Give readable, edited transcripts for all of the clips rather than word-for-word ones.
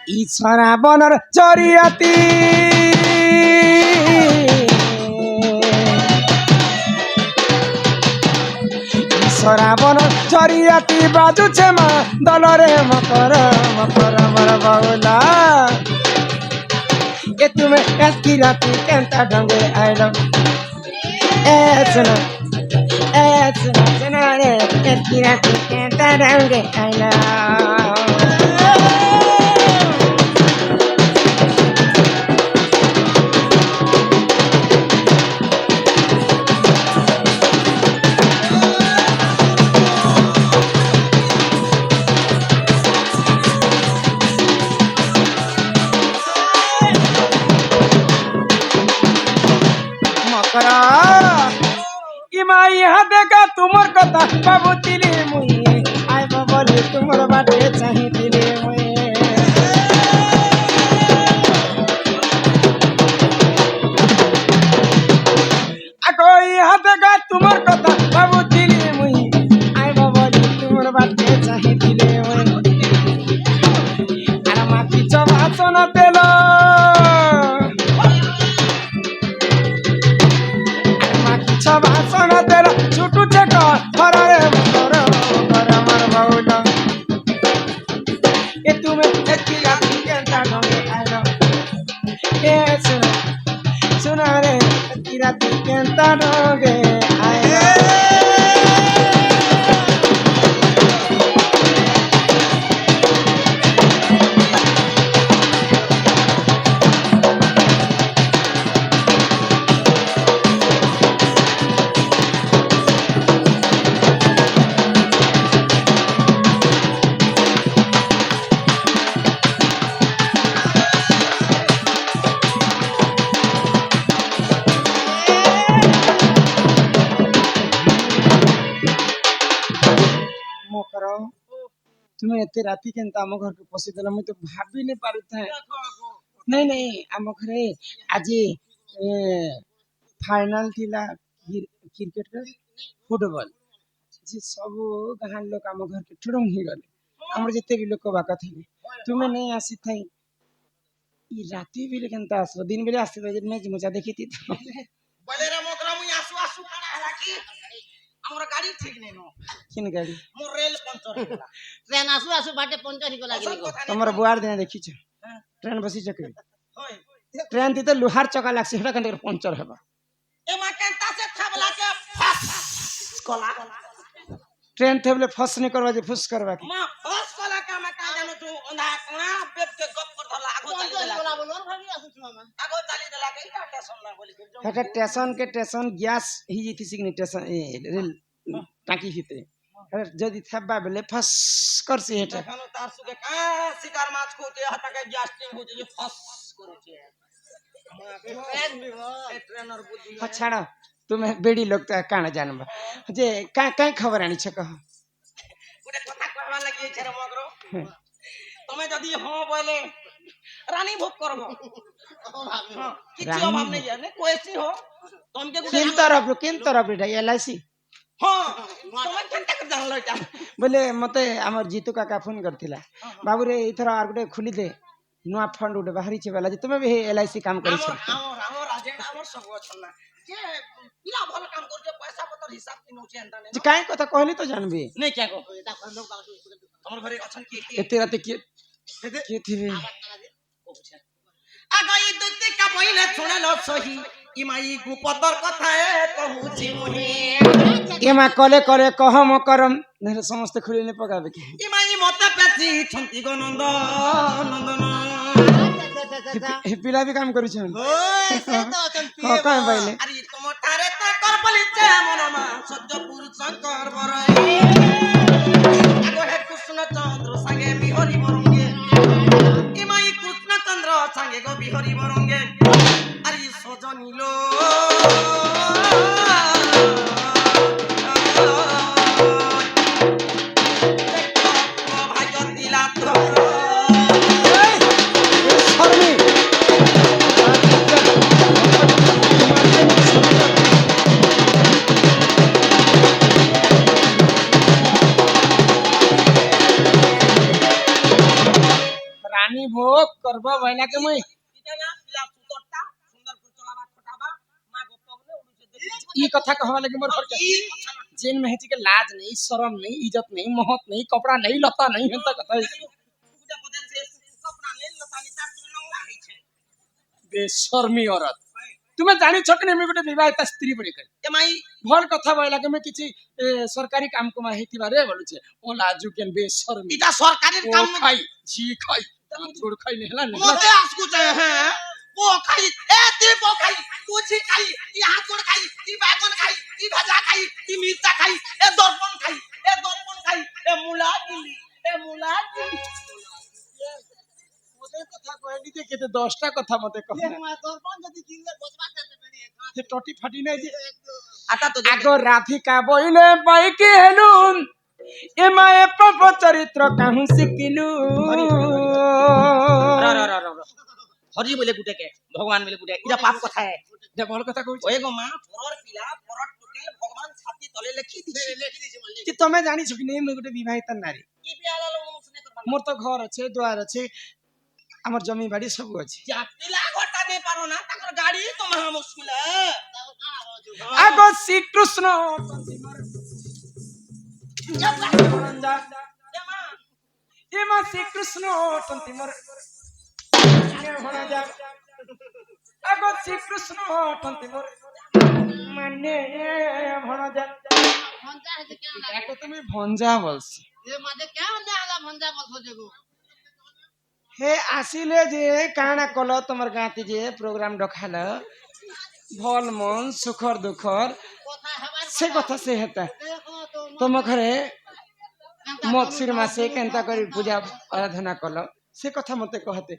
ইছরা বনর জরিয়াতি ইছরা বনর জরিয়াতি বাজুছে মা দলরে মকর মকর মর বাউলা এ তুমি এতকি রাতি কেনতা ঢঙ্গে আইলো এ শোনো শোনো রে এতকি রাতি কেনতা ঢঙ্গে আইলো দেখা তোমার কথা ভাবুতিলে মুই আইব বলে তোমার বাটে চাহিতিলে মুই আগো ইহা দেখা তোমার কথা ভাবুতিলে মুই আইব বলে তোমার বাটে চাহিতিলে মুই আর মাটি চবাচন তেল মাটি চবাচন তেল ছুটু চেক হরে মকর মকর আমার বাউলা এ তুমি এতকি রাতি কেনতা ঢঙ্গে আইলো এ শোনো শোনো রে এতকি রাতি কেনতা ঢঙ্গে আইলো তুমি এতে রাতি কেনতা আম ঘরকে পশি দেলা মুই তো ভাবি নি পারুথাই নাই নাই আম ঘরে আজি ফাইনাল থিলা ক্রিকেট ফুটবল যে সবু গাঁর লোক আম ঘরকে ঠুড়ং হয়ে গলে আমার যেতে বি লোক বাকা থাকে তুমি নেই আসি থাই ই রাতি বিলে কেনতা আসলো দিন বেলে আসতে ম্যাচ মজা দেখিতি বলে রে মকরা মুই আসু আসু কানা হালা কি আমার গাড়ি ঠিক নেই নো কিন গাড়ি মোর রেল পঞ্চর হলা ট্রেন আসু আসু বাটে পঞ্চাশ গলা গিয়ে তোমার বুয়ার দিনে দেখিছ ট্রেন বসি চকে হয় ট্রেন দিতে লোহার চকা লাগছে সেটা কেন পঞ্চর হবা এ মা কেনতা সে থাবলা কে ফাস কলা ট্রেন থেবলে ফস নি করবা যে ফুস করবা কি মা ফাস কলা কে মা কা জানো তু ওনা কোনা বেট কে গপ কর ধলা আগো চালি পঞ্চাশ দেলা গলা বলো ভাবি আসু মামা আগো চালি দেলা কে ইটা টেনশন না বলি এটা স্টেশন के स्टेशन গ্যাস হি যেতি সিগনি স্টেशन রেল টাকি ভিতরে যদি থাবা বেলে ফস করছে এটা এখানে তার সুকে কা শিকার মাছ কোতে হাতাকে গ্যাস টিম হচ্ছে যে ফাস করেছে ট্রেন বিমো ট্রেনার বুদ্ধি ছাড়ো তুমি বেড়ি লোক তো কানা জানবা যে কাই খবর আনিছ কহ গোটে কথা কহবা লাগি এছে রে মগরো তুমি যদি হ বলে রানী ভোগ করব কিছু অভাব নেই জানে কইছি হো তোমাকে গোটে কিন তরফ এটা এলআইসি হ্যাঁ তুমি কেনটা জানলো এটা বলে মতে আমার জিতু কাকা ফোন করथिला बाबू रे इथर आर गुटे खुली दे नुआ फंड गुटे बाहरी छे वाला जे तुमे भी एलआईसी काम करी छ আমার এজেন্ট আমার सब अछन ना जे पिला भल काम करजे पैसा पतर हिसाब ति नउचे एंता ने जे काई কথা कहली तो जानबी नहीं क्या को हमर घरे अछन की एते राते के थिबे आगई दुते का पहिले सुनलो सही इमाई गुपतर कथा ए कहूची मुही एमा कले करे कहम करम नेरे समस्त खुली ने पकाबे के इमाई मते पेची छंती गो नंद नंदन हे पिला भी काम करू छन ओए से तो अचन हां काई पहिले अरे तुम तारे त कर पलिचे मनमा सज्ज पुरुष शंकर बरई आगो हे कृष्ण चंद्र संगे बिहरी बरंगे इमाई कृष्ण चंद्र संगे गो बिहरी बरंगे अरे सजनिलो रानी भो শোক করব বইলা কে মুই এটা না পিলা সুতরটা সুন্দর করে চলাবা খটাবা মা গপনে উড়ুছে দেখি ই কথা कहवा लगे मोर घर के जेन मेहती के लाज नहीं शर्म नहीं इज्जत नहीं मोहत नहीं कपड़ा नहीं लता नहीं हंता कथा पूजा पदन से कपड़ा ले लतानी तार तुम नंगला है बेशर्मी औरत तुम्हें जानी छक नहीं मैं गोटे विवाहिता स्त्री बड़ी कर ए माई भल कथा बइला के मैं किछि सरकारी काम को माहिती बारे बोलु छे ओ लाजू के बेशर्मी इटा सरकारी ओ काम खाई जी खाई छोड़ खाई नेहला मोते आसकु चाहे हैं वो खाई ए ती वो खाई तू छी खाई ई हाथ गोड़ खाई ई बैगन खाई ई भाजा खाई ई मिर्चा खाई ए दर्पण खाई ए मुला गिली मोते कथा कहली जे केते 10टा कथा मते कह दर्पण जदी किनले बचबा करते बेनी से टटी फाटी नहीं जे आता तो आगो राधिका बइले बाइके हेलुन एमाए प्रभ चरित्र काहू सिकिलु हरि बोले गुटे के भगवान बोले गुटे इरा पाप कथा है जे भल कथा कहू ओए गो मां परर पिला परर टोके भगवान छाती तले लिखि दिछि कि तमे जानी छ कि नहीं मैं गोटे विवाहिता नारी की पियाला लो मुसने करबा मोर तो घर अच्छे द्वार अच्छे हमर जमी बाड़ी सब अच्छे जा पिला घटा दे पारो ना ताकर गाड़ी तो महा मुश्किल है आगो श्री कृष्ण एमा श्री कृष्ण तंती मोर आगो श्री कृष्ण तंती मोर माने भण जा भंजा है क्या लगा याको তুমি ভঞ্জা বলছি ये माजे क्या भंजा आला भंजा मत हो जेगो हे आसिले जे काना कल तमर गाती जे प्रोग्राम डखाल भल मन सुखर दुखर कोथा हवार से कथा से हेता देखो तो तुम घरे मगशिर मासे केनता करी पूजा आराधना कल से कथा मते कहते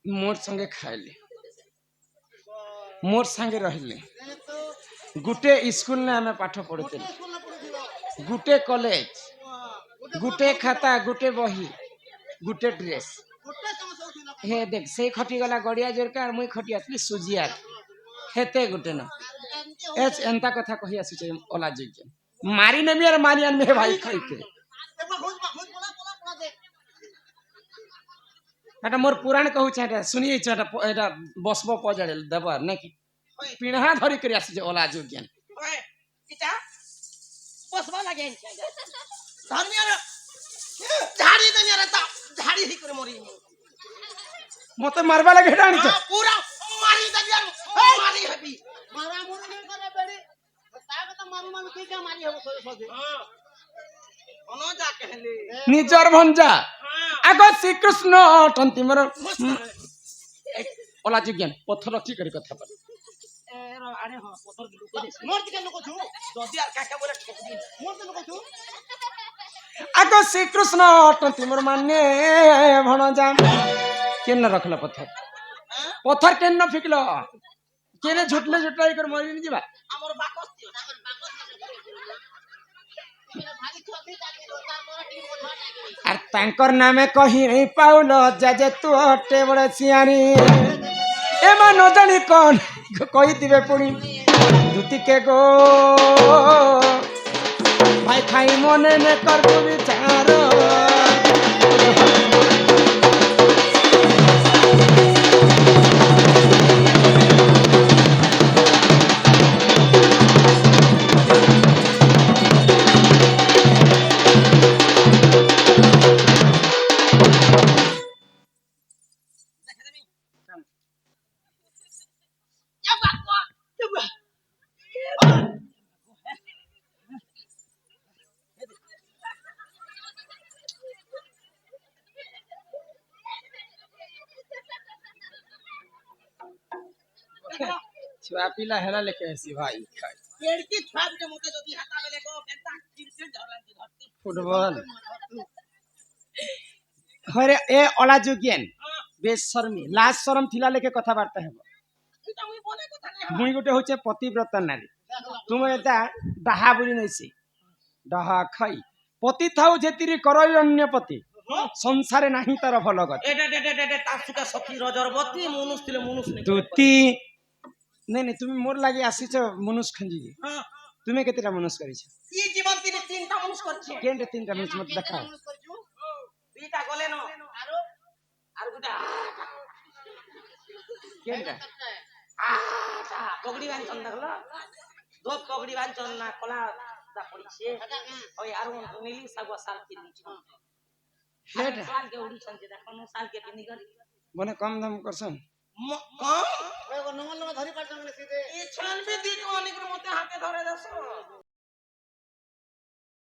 मोर संगे खाइले मोर संगे रहले तो गुटे स्कूल ने हमें पाठ पढ़ते स्कूल में पढ़िलो गुटे कॉलेज गुटे खाता गुटे बही गुटे ड्रेस गुटे समझ उठिलो हे देख से खटी गला गड़िया जोरका और मुई खटी आतली सुजिया हेते गुटे न एच एंता कथा कहि आसु छै ओला जोगे मारी ने मेर मानियान में भाई खाई के एक बार खोज बोला दे एटा मोर पुराण कहू छै एटा सुनिए छै एटा बसबो पजाड़े दबर न कि पिणहा धरि करी आसु छै ओला जोगे ओए इटा बसवा लागे धर्मिया झाड़ी दे मेरा ता झाड़ी ही करे मोरी मते मारबा लगे हेडानी छ पूरा मारी दे यार मारी हबी मारा मुर नहीं करे बेड़ी ताक तो मारू मारू की क्या मारी हो सोए सोए ono ja कहले निजर भंजा आगो श्री कृष्ण तंती मोर ओला जोगे पत्थर की करी कथा पर अरे हां पत्थर दिलु को दे मोर के लोग छु जदी यार काका बोले ठोक दी मोर के लोग छु आगो श्री कृष्ण तंती मोर माने भण जा केन रखला पत्थर पत्थर केन फिकलो केने झुटले झुटलाई कर मरी नि जीवा हमर बाकस दियो भारी छोटी जाके रोता तोरा टीम को झट आके आर तांकर नामे कही नहीं पाउलो जे तू हटे बड़ सियारी एमा न जानी कोन कहि दिबे पुणी धुति के गो भाई खाई मने ने कर विचार या बाको छुआ पिला हेला लेके आसी भाई पेड़ की छाप के मोते जदी हटा गेले गो बेटा क्रिकेट धरलन की धरती फुटबॉल हरे ए ओला जोगियन बेशर्मी लाज शरम थिला लेके कथा बार्ता हेबो इटा मुई बोले कथा नै मुई गोटे होचे पतिव्रता नारी तुम एता डाहा बुली नैसी डाहा खाई पति थाउ जेतिरी करई अन्य पति संसारे नाही तार भल गत एडे डे डे डे तासुका सखी रजरबती मनुष तिले मनुष नै तुती नहीं नहीं तुम मोर लागे आसी छ मनुष्य खंजी हां तुम्हें केतेटा मनुष्य करी छ ई जीवन तिले तीनटा मनुष करछे केनटे तीनटा मनुष्य मत देखा दुईटा गले न आरो আর গুটা কেনটা আটা পগড়ি বাঁধন দেখলো ধোপ পগড়ি বাঁধন না কলা দা পড়িছে ওই আর নীলি সাগুয়া সাল কিনিছ হেটা সালকে উড়িছন যে দেখো সালকে পিনি করি মনে কম দাম করছন কম নঙ্গল নঙ্গল ধরি পারছ মানে সিধে এই ছান বি দি অনেক মতে হাতে ধরে দাস